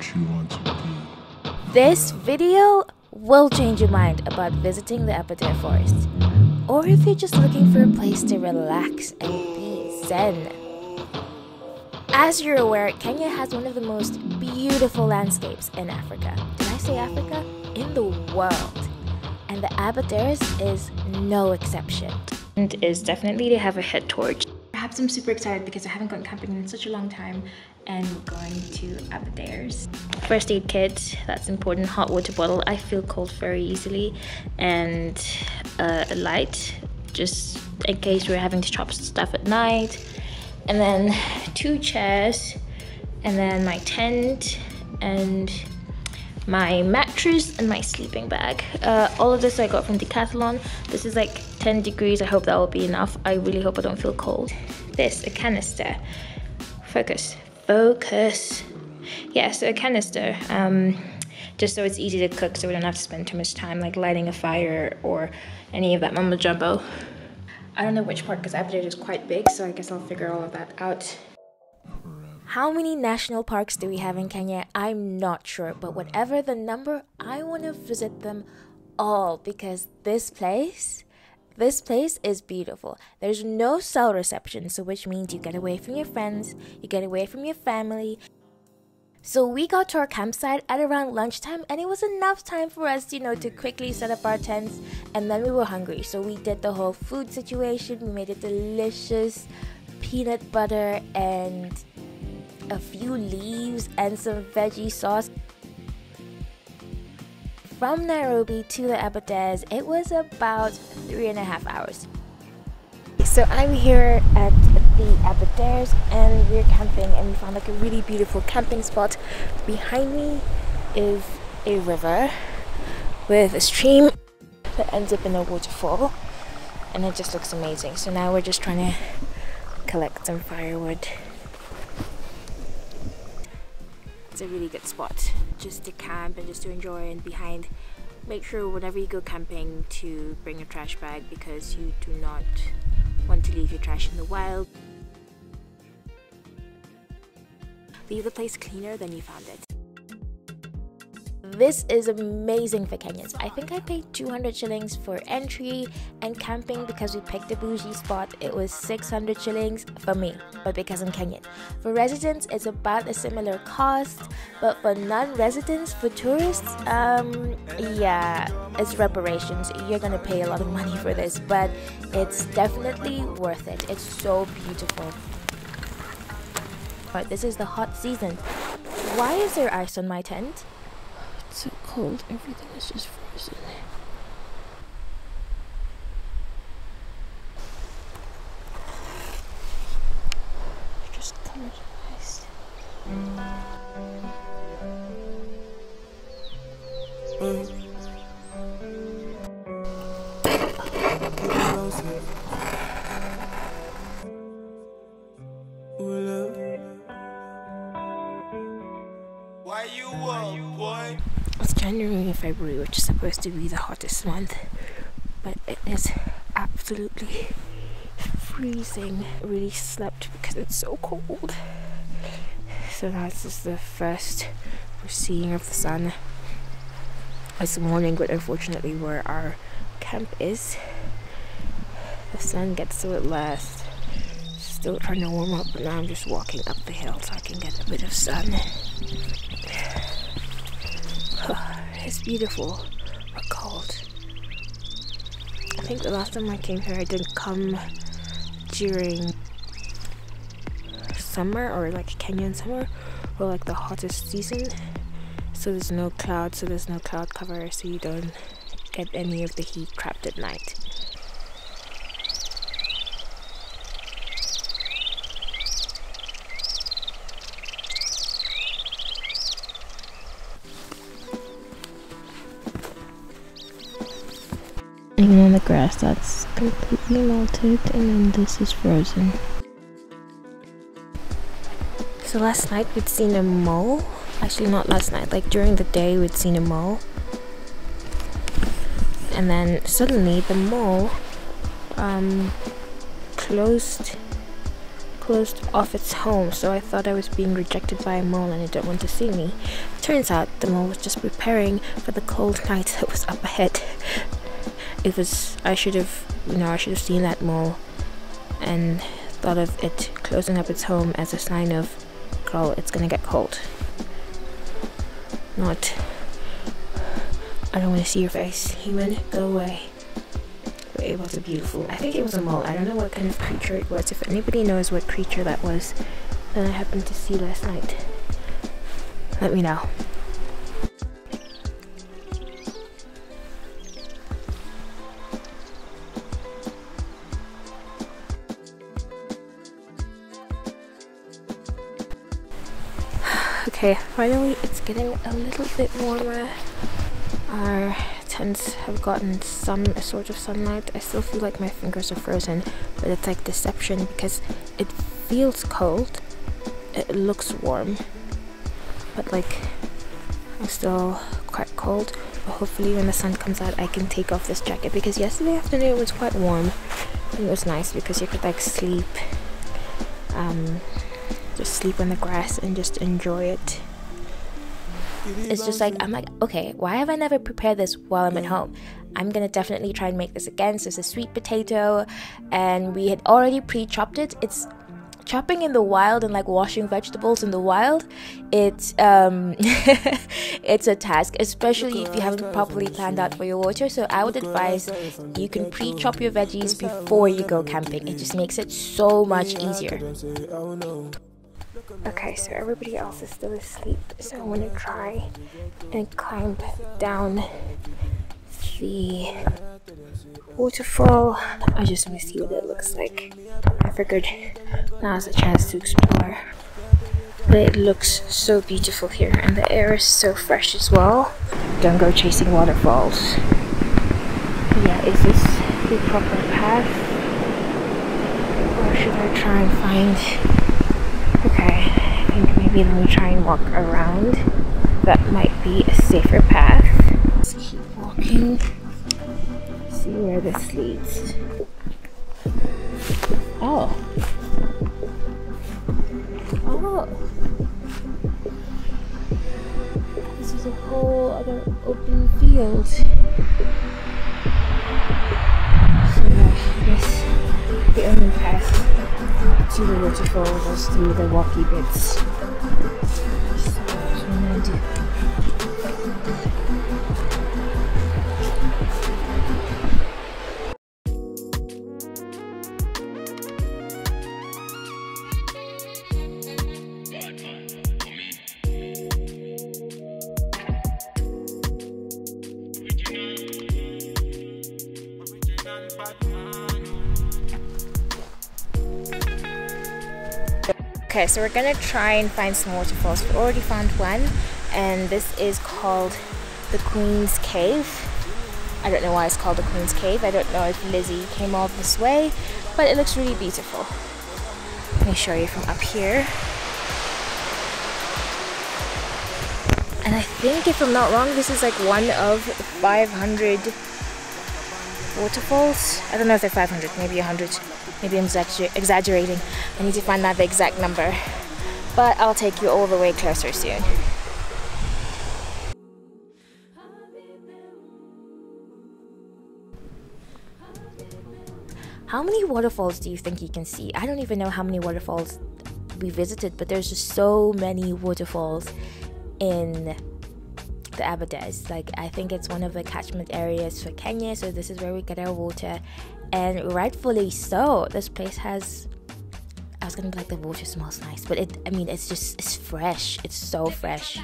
what you want to be. This video will change your mind about visiting the Aberdare Forest, or if you're just looking for a place to relax and be zen. As you're aware, Kenya has one of the most beautiful landscapes in Africa. Did I say Africa? In the world. And the Aberdares is no exception. And is definitely to have a head torch. Perhaps I'm super excited because I haven't gone camping in such a long time and going to Aberdares. First aid kit, that's important. Hot water bottle, I feel cold very easily. And a light, just in case we're having to chop stuff at night. And then 2 chairs, and then my tent, and my mattress, and my sleeping bag. All of this I got from Decathlon. This is like 10 degrees. I hope that will be enough. I really hope I don't feel cold. This, a canister. Focus. Yeah, so a canister. Just so it's easy to cook, so we don't have to spend too much time like lighting a fire or any of that mumbo jumbo. I don't know which part because Aberdare is quite big, so I guess I'll figure all of that out. How many national parks do we have in Kenya? I'm not sure, but whatever the number, I want to visit them all because this place is beautiful. There's no cell reception, so which means you get away from your friends, you get away from your family. So we got to our campsite at around lunchtime, and it was enough time for us, to quickly set up our tents, and then we were hungry. So we did the whole food situation. We made a delicious peanut butter and a few leaves and some veggie sauce. From Nairobi to the Aberdares, it was about 3.5 hours. So I'm here at the Aberdares and we're camping, and we found like a really beautiful camping spot. Behind me is a river with a stream that ends up in a waterfall, and it just looks amazing. So now we're just trying to collect some firewood. It's a really good spot just to camp and just to enjoy. And behind, make sure whenever you go camping to bring a trash bag because you do not want to leave your trash in the wild. Leave the place cleaner than you found it. This is amazing for Kenyans. I think I paid 200 shillings for entry and camping. Because we picked a bougie spot, it was 600 shillings for me, but because I'm Kenyan. For residents, it's about a similar cost, but for non-residents, for tourists, yeah, it's reparations. You're gonna pay a lot of money for this, but it's definitely worth it. It's so beautiful. But this is the hot season. Why is there ice on my tent? It's so cold, everything is just frozen. It's just covered in ice. It's January and February, which is supposed to be the hottest month, but it is absolutely freezing. I really slept because it's so cold. So that's just the first we're seeing of the sun this morning, but unfortunately where our camp is, the sun gets to it last. Still trying to warm up, but now I'm just walking up the hill so I can get a bit of sun. It's beautiful, but cold. I think the last time I came here, I didn't come during summer, or like Kenyan summer, or like the hottest season. So there's no cloud, so there's no cloud cover, so you don't get any of the heat trapped at night. Even on the grass, that's completely melted, and then this is frozen. So last night we'd seen a mole. Actually, not last night, like during the day we'd seen a mole. And then suddenly the mole closed closed off its home, so I thought I was being rejected by a mole and it didn't want to see me. Turns out the mole was just preparing for the cold night that was up ahead. I should have seen that mole and thought of it closing up its home as a sign of, girl, it's gonna get cold. Not, I don't want to see your face, human, go away. It was beautiful. I think it was a mole. I don't know what kind of creature it was. If anybody knows what creature that was that I happened to see last night, let me know. Okay, finally it's getting a little bit warmer. Our tents have gotten some sort of sunlight. I still feel like my fingers are frozen, but it's like deception because it feels cold. It looks warm, but like I'm still quite cold. But hopefully when the sun comes out I can take off this jacket, because yesterday afternoon it was quite warm and it was nice because you could like sleep, just sleep on the grass and just enjoy it. It's just like, I'm like, okay, why have I never prepared this while I'm at home? I'm gonna definitely try and make this again. So it's a sweet potato, and we had already pre-chopped it. It's chopping in the wild and like washing vegetables in the wild. It's it's a task, especially if you haven't properly planned out for your water. So I would advise you can pre-chop your veggies before you go camping. It just makes it so much easier. Okay, so everybody else is still asleep, so I'm gonna try and climb down the waterfall. I just want to see what it looks like. I figured now's a chance to explore. But it looks so beautiful here, and the air is so fresh as well. Don't go chasing waterfalls. Yeah, is this the proper path? Or should I try and find... Okay, I think maybe let me try and walk around. That might be a safer path. Let's keep walking. See where this leads. Oh. Oh. This is a whole other open field. So this, the only path to the waterfall was through the rocky bits. So what I'm gonna do. Okay, so we're gonna try and find some waterfalls. We already found one, and this is called the Queen's Cave. I don't know why it's called the Queen's Cave. I don't know if Lizzie came all this way, but it looks really beautiful. Let me show you from up here. And I think, if I'm not wrong, this is like one of 500 waterfalls. I don't know if they're 500, maybe 100. Maybe I'm exaggerating. I need to find out the exact number. But I'll take you all the way closer soon. How many waterfalls do you think you can see? I don't even know how many waterfalls we visited, but there's just so many waterfalls in the Aberdares. Like, I think it's one of the catchment areas for Kenya, so this is where we get our water, and rightfully so. This place has, I was gonna be like, the water smells nice, but it's fresh. It's so fresh.